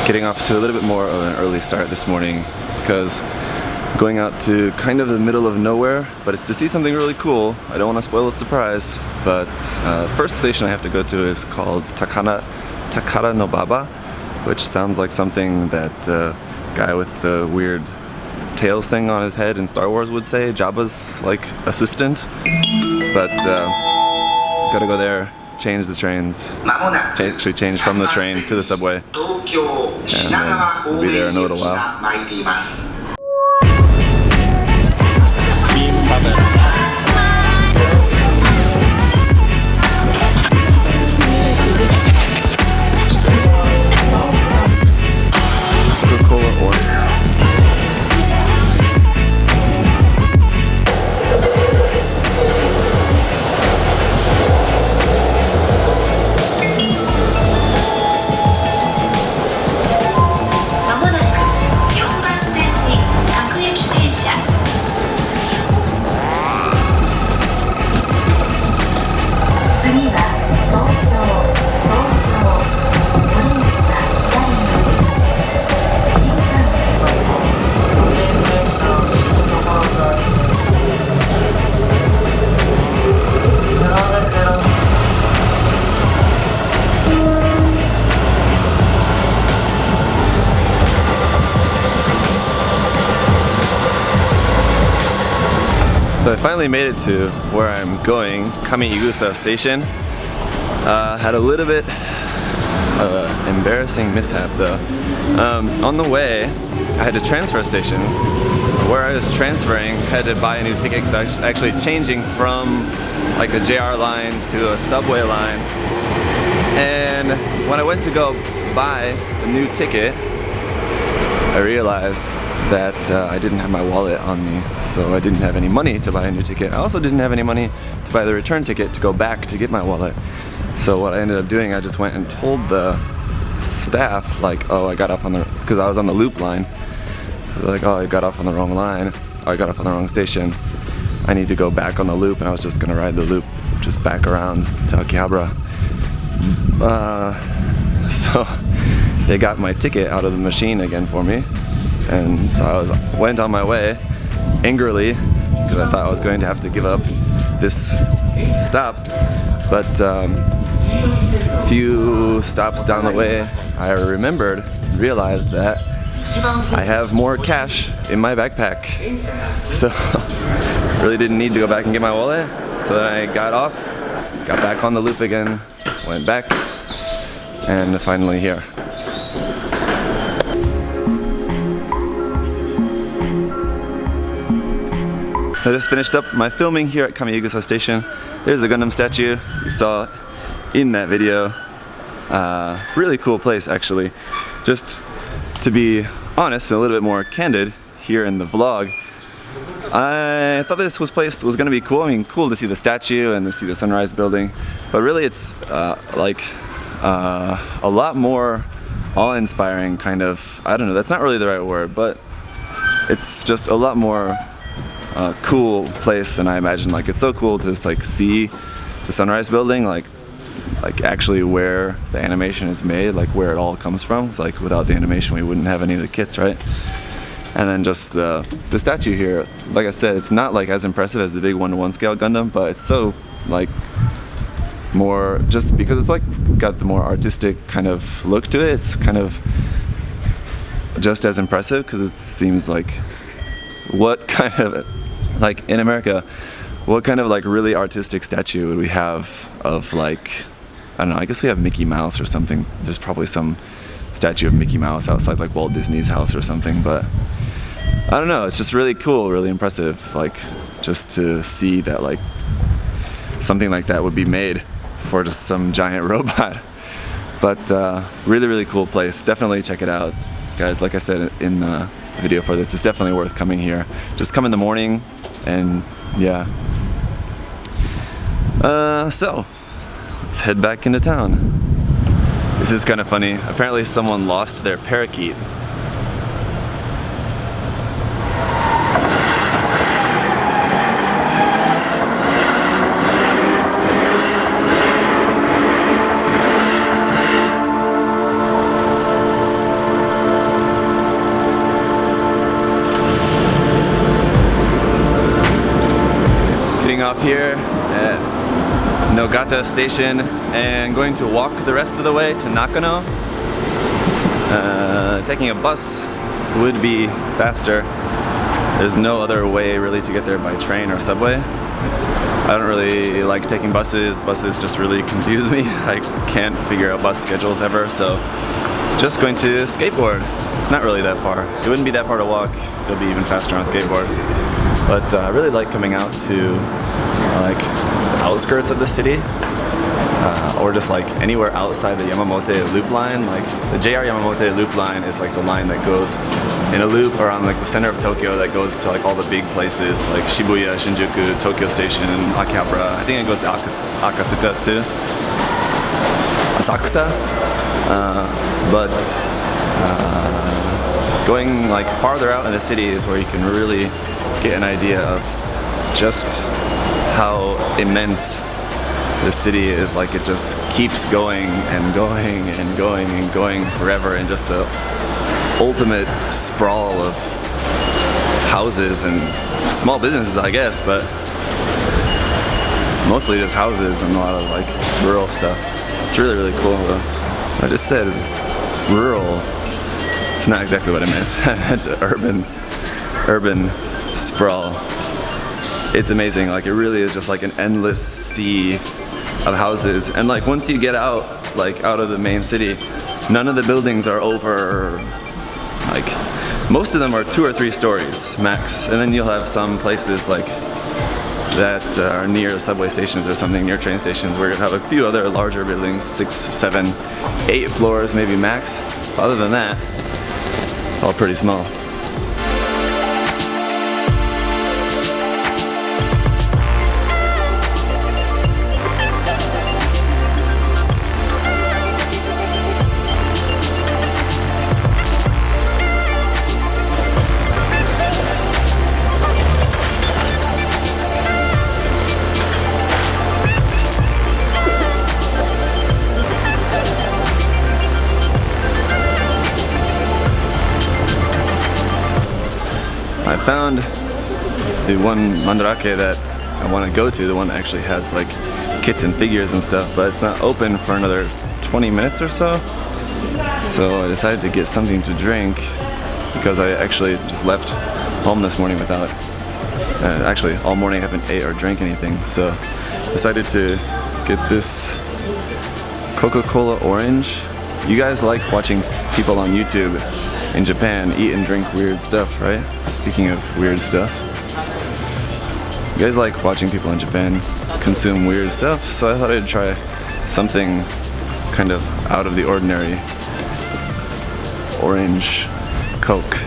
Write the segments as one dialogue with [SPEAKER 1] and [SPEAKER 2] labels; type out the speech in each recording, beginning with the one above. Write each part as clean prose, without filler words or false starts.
[SPEAKER 1] getting off to a little bit more of an early start this morning because going out to kind of the middle of nowhere, but it's to see something really cool. I don't want to spoil the surprise, but first station I have to go to is called Takara no Baba, which sounds like something that guy with the weird tails thing on his head in Star Wars would say, Jabba's like assistant. But gotta go there, change the trains, actually change from the train to the subway, and then we'll be there in a little while. Coca-Cola or So I finally made it to where I'm going, Kamiigusa Station. Had a little bit of an embarrassing mishap though. On the way, I had to transfer stations. Where I was transferring, I had to buy a new ticket because I was actually changing from like the JR line to a subway line. And when I went to go buy the new ticket, I realized that I didn't have my wallet on me, so I didn't have any money to buy a new ticket. I also didn't have any money to buy the return ticket to go back to get my wallet. So what I ended up doing, I just went and told the staff, like, oh, I got off on the, because I was on the loop line. So like, oh, I got off on the wrong line, or I got off on the wrong station. I need to go back on the loop, and I was just gonna ride the loop just back around to Akihabara. So they got my ticket out of the machine again for me. And so I went on my way angrily because I thought I was going to have to give up this stop. But a few stops down the way, I realized that I have more cash in my backpack. So really didn't need to go back and get my wallet. So then I got off, got back on the loop again, went back, and finally here. I just finished up my filming here at Kamiigusa Station. There's the Gundam statue you saw in that video. Really cool place actually. Just to be honest and a little bit more candid here in the vlog, I thought this place was gonna be cool. I mean, cool to see the statue and to see the sunrise building, but really it's like a lot more awe-inspiring kind of, I don't know, that's not really the right word, but it's just a lot more cool place than I imagined. Like, it's so cool to just like see the sunrise building, like actually where the animation is made, like where it all comes from. It's like without the animation we wouldn't have any of the kits, right? And then just the statue here, like I said, it's not like as impressive as the big 1:1 scale Gundam, but it's so like more, just because it's like got the more artistic kind of look to it, it's kind of just as impressive because it seems like what kind of, like in America, what kind of like really artistic statue would we have of like, I don't know, I guess we have Mickey Mouse or something. There's probably some statue of Mickey Mouse outside like Walt Disney's house or something, but I don't know, it's just really cool, really impressive, like just to see that like something like that would be made for just some giant robot. But really, really cool place. Definitely check it out, guys. Like I said in the video for this, it's definitely worth coming here. Just come in the morning and yeah. So let's head back into town. This is kind of funny. Apparently someone lost their parakeet. off here at Nogata Station and going to walk the rest of the way to Nakano. Taking a bus would be faster. There's no other way really to get there by train or subway. I don't really like taking buses. Buses just really confuse me. I can't figure out bus schedules ever, so just going to skateboard. It's not really that far. It wouldn't be that far to walk. It'll be even faster on a skateboard. But I really like coming out to like the outskirts of the city, or just like anywhere outside the Yamamote loop line. Like the JR Yamamote loop line is like the line that goes in a loop around like the center of Tokyo that goes to like all the big places like Shibuya, Shinjuku, Tokyo Station, Akihabara. I think it goes to Akasuka too. Asakusa. Going like farther out in the city is where you can really get an idea of just how immense the city is. Like it just keeps going and going and going and going forever, and just a ultimate sprawl of houses and small businesses, I guess, but mostly just houses and a lot of like rural stuff. It's really, really cool though. I just said rural. It's not exactly what I meant. I meant urban sprawl. It's amazing. Like it really is just like an endless sea of houses. And like once you get out, like out of the main city, none of the buildings are over, like most of them are 2 or 3 stories max. And then you'll have some places like that are near subway stations or something, near train stations, where you'll have a few other larger buildings, 6, 7, 8 floors maybe max. Other than that, it's all pretty small. I found the one Mandarake that I want to go to, the one that actually has like kits and figures and stuff, but it's not open for another 20 minutes or so. So I decided to get something to drink because I actually just left home this morning without, actually all morning I haven't ate or drank anything, so I decided to get this Coca-Cola orange. You guys like watching people on YouTube in Japan eat and drink weird stuff, right? Speaking of weird stuff, you guys like watching people in Japan consume weird stuff, so I thought I'd try something kind of out of the ordinary. Orange Coke.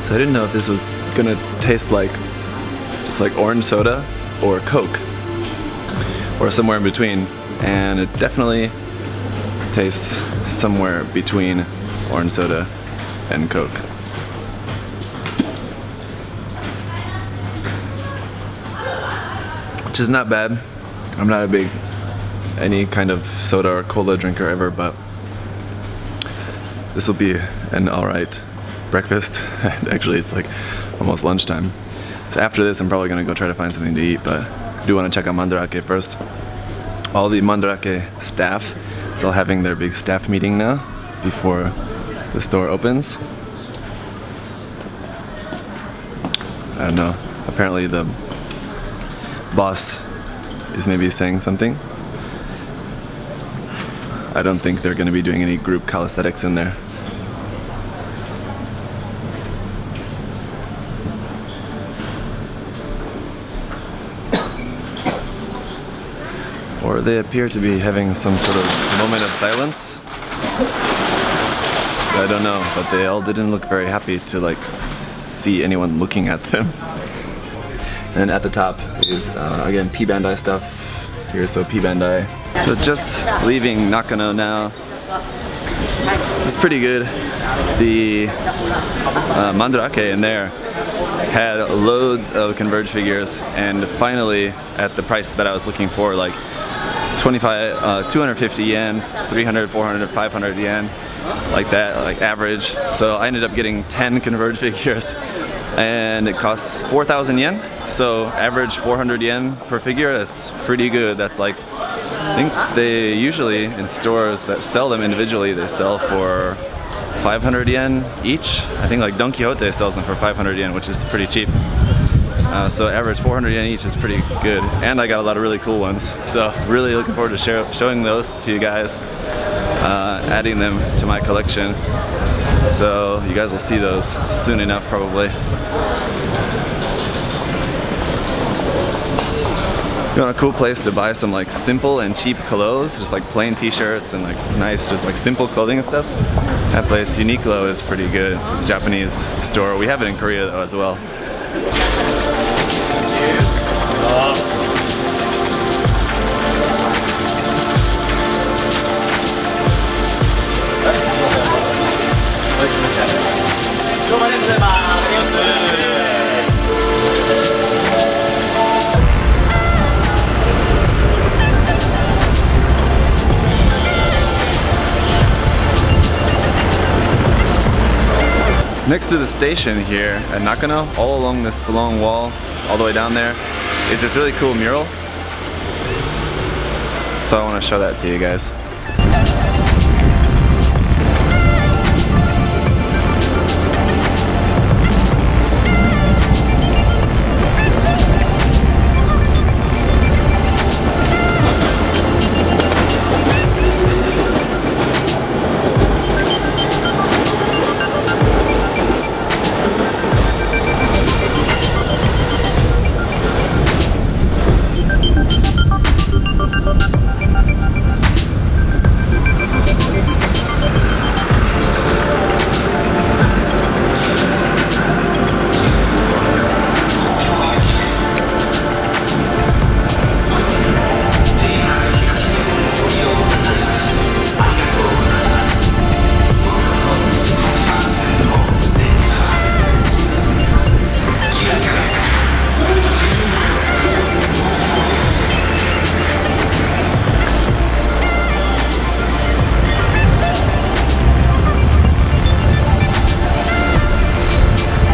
[SPEAKER 1] So I didn't know if this was gonna taste like just like orange soda or Coke, or somewhere in between, and it definitely tastes somewhere between orange soda and Coke. Which is not bad. I'm not a big any kind of soda or cola drinker ever, but this will be an alright breakfast. Actually, it's like almost lunchtime. So after this, I'm probably gonna go try to find something to eat, but I do want to check out Mandarake first. All the Mandarake staff is all having their big staff meeting now before the store opens. I don't know. Apparently the boss is maybe saying something. I don't think they're gonna be doing any group calisthenics in there. Or they appear to be having some sort of moment of silence. I don't know, but they all didn't look very happy to like see anyone looking at them. And at the top is again P Bandai stuff. Here's so P Bandai. So just leaving Nakano now. It's pretty good. The Mandarake in there had loads of Converge figures, and finally at the price that I was looking for, like 250 yen, 300, 400, 500 yen, like that, like average. So I ended up getting 10 Converge figures, and it costs 4,000 yen. So average 400 yen per figure. That's pretty good. That's like, I think they usually in stores that sell them individually, they sell for 500 yen each. I think like Don Quixote sells them for 500 yen, which is pretty cheap. So average 400 yen each is pretty good, and I got a lot of really cool ones. So really looking forward to showing those to you guys, adding them to my collection. So you guys will see those soon enough, probably. If you want a cool place to buy some like simple and cheap clothes, just like plain t-shirts and like nice, just like simple clothing and stuff, that place, Uniqlo, is pretty good. It's a Japanese store. We have it in Korea though as well. Next to the station here at Nakano, all along this long wall, all the way down there, is this really cool mural. So I want to show that to you guys.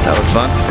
[SPEAKER 1] That was fun.